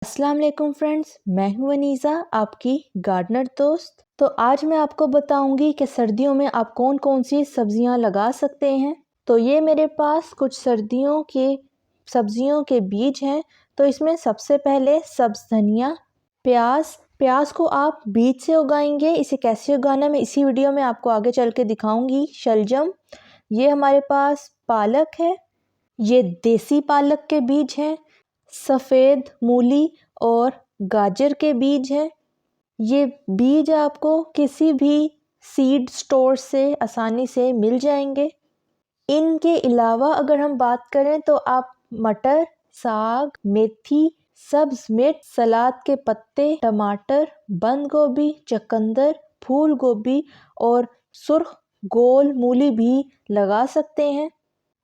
अस्सलाम वालेकुम फ्रेंड्स, मैं हूं अनीज़ा, आपकी गार्डनर दोस्त। तो आज मैं आपको बताऊंगी कि सर्दियों में आप कौन कौन सी सब्जियां लगा सकते हैं। तो ये मेरे पास कुछ सर्दियों के सब्जियों के बीज हैं। तो इसमें सबसे पहले सब्ज़ धनिया, प्याज को आप बीज से उगाएंगे। इसे कैसे उगाना मैं इसी वीडियो में आपको आगे चल के दिखाऊंगी। शलजम, ये हमारे पास पालक है, ये देसी पालक के बीज हैं। सफ़ेद मूली और गाजर के बीज हैं। ये बीज आपको किसी भी सीड स्टोर से आसानी से मिल जाएंगे। इनके अलावा अगर हम बात करें तो आप मटर, साग, मेथी, सब्ज मिर्च, सलाद के पत्ते, टमाटर, बंद गोभी, चुकंदर, फूल गोभी और सुर्ख गोल मूली भी लगा सकते हैं।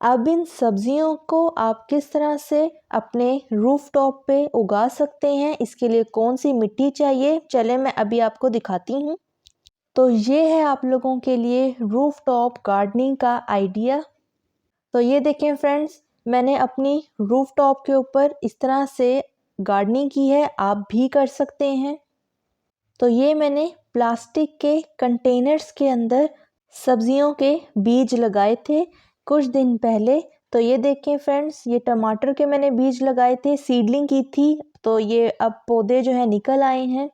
अब इन सब्जियों को आप किस तरह से अपने रूफ टॉप पे उगा सकते हैं, इसके लिए कौन सी मिट्टी चाहिए, चले मैं अभी आपको दिखाती हूँ। तो ये है आप लोगों के लिए रूफ टॉप गार्डनिंग का आइडिया। तो ये देखें फ्रेंड्स, मैंने अपनी रूफ टॉप के ऊपर इस तरह से गार्डनिंग की है, आप भी कर सकते हैं। तो ये मैंने प्लास्टिक के कंटेनर्स के अंदर सब्जियों के बीज लगाए थे कुछ दिन पहले। तो ये देखें फ्रेंड्स, ये टमाटर के मैंने बीज लगाए थे, सीडलिंग की थी, तो ये अब पौधे जो है निकल आए हैं।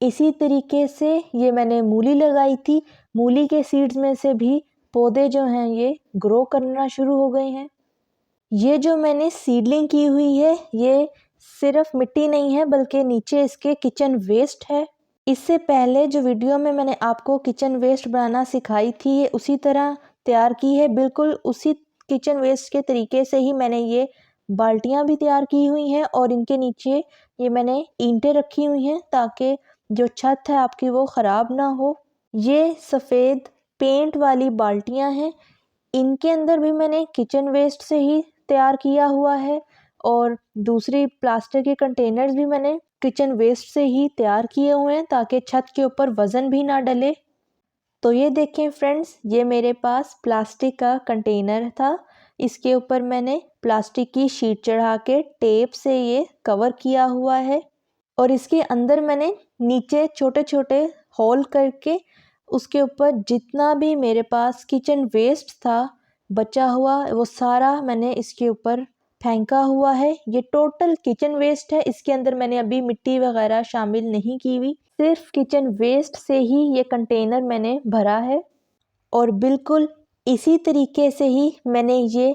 इसी तरीके से ये मैंने मूली लगाई थी, मूली के सीड्स में से भी पौधे जो हैं ये ग्रो करना शुरू हो गए हैं। ये जो मैंने सीडलिंग की हुई है, ये सिर्फ मिट्टी नहीं है बल्कि नीचे इसके किचन वेस्ट है। इससे पहले जो वीडियो में मैंने आपको किचन वेस्ट बनाना सिखाई थी, ये उसी तरह तैयार की है। बिल्कुल उसी किचन वेस्ट के तरीके से ही मैंने ये बाल्टियां भी तैयार की हुई हैं और इनके नीचे ये मैंने ईंटें रखी हुई हैं ताकि जो छत है आपकी वो ख़राब ना हो। ये सफ़ेद पेंट वाली बाल्टियां हैं, इनके अंदर भी मैंने किचन वेस्ट से ही तैयार किया हुआ है और दूसरी प्लास्टिक के कंटेनर्स भी मैंने किचन वेस्ट से ही तैयार किए हुए हैं ताकि छत के ऊपर वज़न भी ना डले। तो ये देखें फ्रेंड्स, ये मेरे पास प्लास्टिक का कंटेनर था, इसके ऊपर मैंने प्लास्टिक की शीट चढ़ा के टेप से ये कवर किया हुआ है और इसके अंदर मैंने नीचे छोटे छोटे होल करके उसके ऊपर जितना भी मेरे पास किचन वेस्ट था बचा हुआ वो सारा मैंने इसके ऊपर फेंका हुआ है। ये टोटल किचन वेस्ट है, इसके अंदर मैंने अभी मिट्टी वगैरह शामिल नहीं की हुई, सिर्फ किचन वेस्ट से ही ये कंटेनर मैंने भरा है। और बिल्कुल इसी तरीके से ही मैंने ये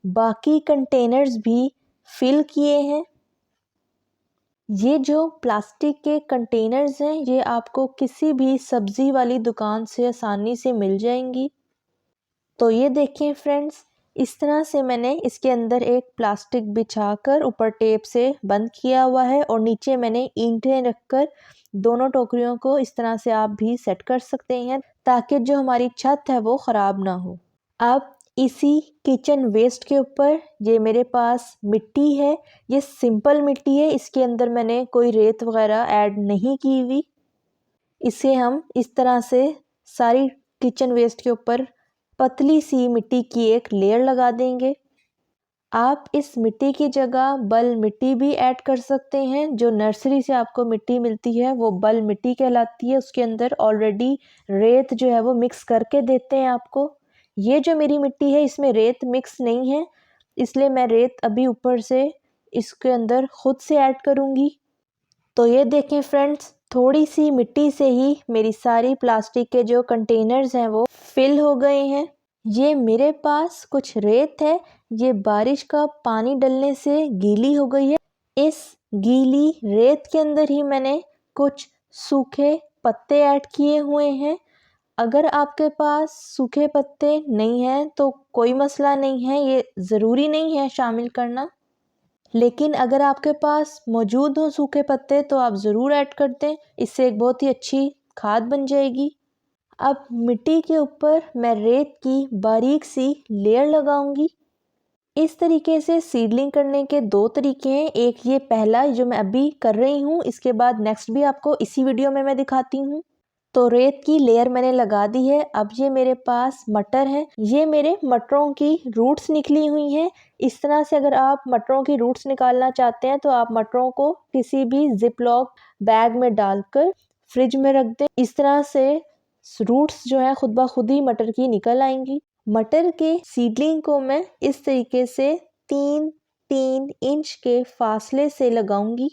बाकी कंटेनर्स भी फिल किए हैं। ये जो प्लास्टिक के कंटेनर्स हैं ये आपको किसी भी सब्ज़ी वाली दुकान से आसानी से मिल जाएंगी। तो ये देखिए फ्रेंड्स, इस तरह से मैंने इसके अंदर एक प्लास्टिक बिछाकर ऊपर टेप से बंद किया हुआ है और नीचे मैंने ईंटें रखकर दोनों टोकरियों को इस तरह से आप भी सेट कर सकते हैं ताकि जो हमारी छत है वो ख़राब ना हो। अब इसी किचन वेस्ट के ऊपर ये मेरे पास मिट्टी है, ये सिंपल मिट्टी है, इसके अंदर मैंने कोई रेत वगैरह ऐड नहीं की हुई। इसे हम इस तरह से सारी किचन वेस्ट के ऊपर पतली सी मिट्टी की एक लेयर लगा देंगे। आप इस मिट्टी की जगह बल मिट्टी भी ऐड कर सकते हैं। जो नर्सरी से आपको मिट्टी मिलती है वो बल मिट्टी कहलाती है, उसके अंदर ऑलरेडी रेत जो है वो मिक्स करके देते हैं आपको। ये जो मेरी मिट्टी है इसमें रेत मिक्स नहीं है, इसलिए मैं रेत अभी ऊपर से इसके अंदर खुद से ऐड करूँगी। तो ये देखें फ्रेंड्स, थोड़ी सी मिट्टी से ही मेरी सारी प्लास्टिक के जो कंटेनर्स हैं वो फिल हो गए हैं। ये मेरे पास कुछ रेत है, ये बारिश का पानी डलने से गीली हो गई है। इस गीली रेत के अंदर ही मैंने कुछ सूखे पत्ते ऐड किए हुए हैं। अगर आपके पास सूखे पत्ते नहीं हैं तो कोई मसला नहीं है, ये ज़रूरी नहीं है शामिल करना, लेकिन अगर आपके पास मौजूद हो सूखे पत्ते तो आप ज़रूर ऐड कर दें, इससे एक बहुत ही अच्छी खाद बन जाएगी। अब मिट्टी के ऊपर मैं रेत की बारीक सी लेयर लगाऊंगी। इस तरीके से सीडलिंग करने के दो तरीके हैं, एक ये पहला जो मैं अभी कर रही हूँ, इसके बाद नेक्स्ट भी आपको इसी वीडियो में मैं दिखाती हूँ। तो रेत की लेयर मैंने लगा दी है। अब ये मेरे पास मटर है, ये मेरे मटरों की रूट्स निकली हुई हैं। इस तरह से अगर आप मटरों की रूट्स निकालना चाहते हैं तो आप मटरों को किसी भी जिप लॉक बैग में डालकर फ्रिज में रख दें। इस तरह से रूट्स जो है खुद ब खुद ही मटर की निकल आएंगी। मटर के सीडलिंग को मैं इस तरीके से 3-3 इंच के फासले से लगाऊंगी,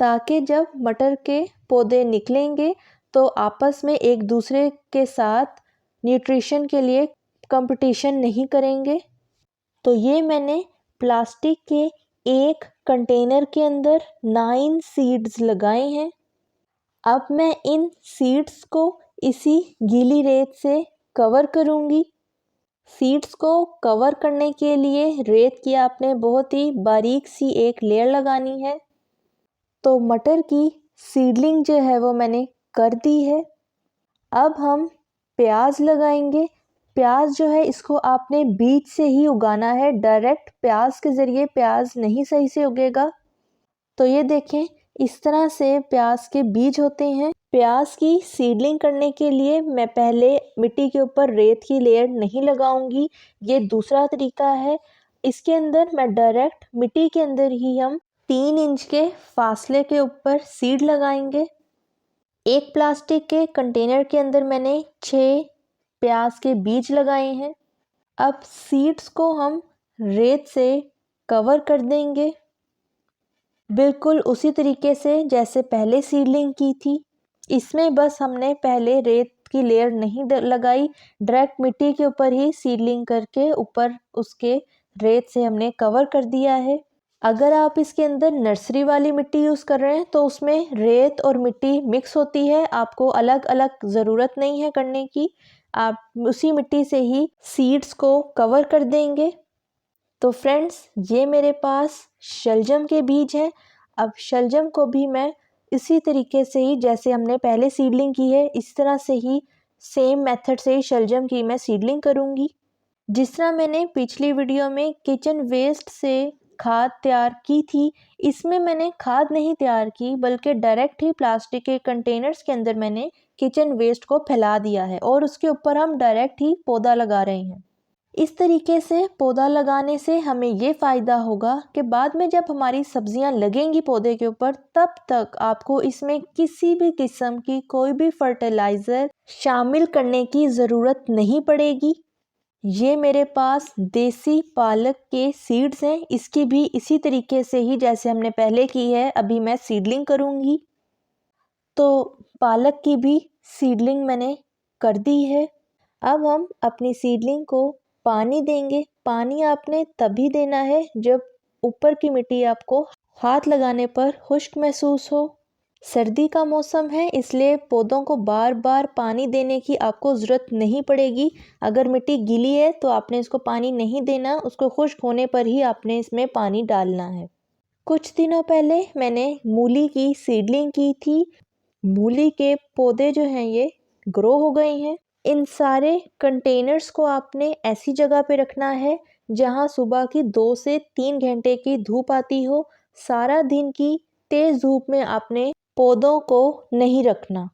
ताकि जब मटर के पौधे निकलेंगे तो आपस में एक दूसरे के साथ न्यूट्रिशन के लिए कंपटीशन नहीं करेंगे। तो ये मैंने प्लास्टिक के एक कंटेनर के अंदर 9 सीड्स लगाए हैं। अब मैं इन सीड्स को इसी गीली रेत से कवर करूंगी। सीड्स को कवर करने के लिए रेत की आपने बहुत ही बारीक सी एक लेयर लगानी है। तो मटर की सीडलिंग जो है वो मैंने कर दी है। अब हम प्याज लगाएंगे। प्याज जो है इसको आपने बीज से ही उगाना है, डायरेक्ट प्याज के ज़रिए प्याज नहीं सही से उगेगा। तो ये देखें, इस तरह से प्याज के बीज होते हैं। प्याज की सीडलिंग करने के लिए मैं पहले मिट्टी के ऊपर रेत की लेयर नहीं लगाऊंगी, ये दूसरा तरीका है। इसके अंदर मैं डायरेक्ट मिट्टी के अंदर ही हम 3 इंच के फासले के ऊपर सीड लगाएंगे। एक प्लास्टिक के कंटेनर के अंदर मैंने 6 प्याज के बीज लगाए हैं। अब सीड्स को हम रेत से कवर कर देंगे, बिल्कुल उसी तरीके से जैसे पहले सीडलिंग की थी। इसमें बस हमने पहले रेत की लेयर नहीं लगाई, डायरेक्ट मिट्टी के ऊपर ही सीडलिंग करके ऊपर उसके रेत से हमने कवर कर दिया है। अगर आप इसके अंदर नर्सरी वाली मिट्टी यूज़ कर रहे हैं तो उसमें रेत और मिट्टी मिक्स होती है, आपको अलग अलग ज़रूरत नहीं है करने की। आप उसी मिट्टी से ही सीड्स को कवर कर देंगे। तो फ्रेंड्स, ये मेरे पास शलजम के बीज हैं। अब शलजम को भी मैं इसी तरीके से ही जैसे हमने पहले सीडलिंग की है, इस तरह से ही सेम मेथड से ही शलजम की मैं सीडलिंग करूँगी। जिस तरह मैंने पिछली वीडियो में किचन वेस्ट से खाद तैयार की थी, इसमें मैंने खाद नहीं तैयार की, बल्कि डायरेक्ट ही प्लास्टिक के कंटेनर्स के अंदर मैंने किचन वेस्ट को फैला दिया है और उसके ऊपर हम डायरेक्ट ही पौधा लगा रहे हैं। इस तरीके से पौधा लगाने से हमें ये फ़ायदा होगा कि बाद में जब हमारी सब्जियां लगेंगी पौधे के ऊपर, तब तक आपको इसमें किसी भी किस्म की कोई भी फर्टिलाइज़र शामिल करने की ज़रूरत नहीं पड़ेगी। ये मेरे पास देसी पालक के सीड्स हैं, इसकी भी इसी तरीके से ही जैसे हमने पहले की है अभी मैं सीडलिंग करूँगी। तो पालक की भी सीडलिंग मैंने कर दी है। अब हम अपनी सीडलिंग को पानी देंगे। पानी आपने तभी देना है जब ऊपर की मिट्टी आपको हाथ लगाने पर खुश्क महसूस हो। सर्दी का मौसम है, इसलिए पौधों को बार बार पानी देने की आपको ज़रूरत नहीं पड़ेगी। अगर मिट्टी गीली है तो आपने इसको पानी नहीं देना, उसको खुश्क होने पर ही आपने इसमें पानी डालना है। कुछ दिनों पहले मैंने मूली की सीडलिंग की थी। मूली के पौधे जो हैं ये ग्रो हो गए हैं। इन सारे कंटेनर्स को आपने ऐसी जगह पे रखना है जहां सुबह की 2 से 3 घंटे की धूप आती हो। सारा दिन की तेज़ धूप में आपने पौधों को नहीं रखना।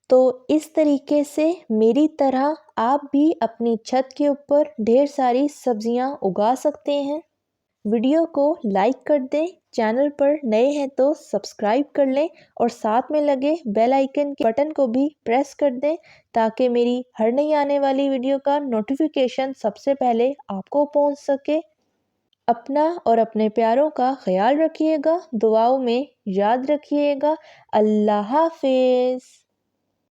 तो इस तरीके से मेरी तरह आप भी अपनी छत के ऊपर ढेर सारी सब्जियां उगा सकते हैं। वीडियो को लाइक कर दें, चैनल पर नए हैं तो सब्सक्राइब कर लें और साथ में लगे बेल आइकन के बटन को भी प्रेस कर दें, ताकि मेरी हर नई आने वाली वीडियो का नोटिफिकेशन सबसे पहले आपको पहुंच सके। अपना और अपने प्यारों का ख्याल रखिएगा, दुआओं में याद रखिएगा। अल्लाह हाफिज़।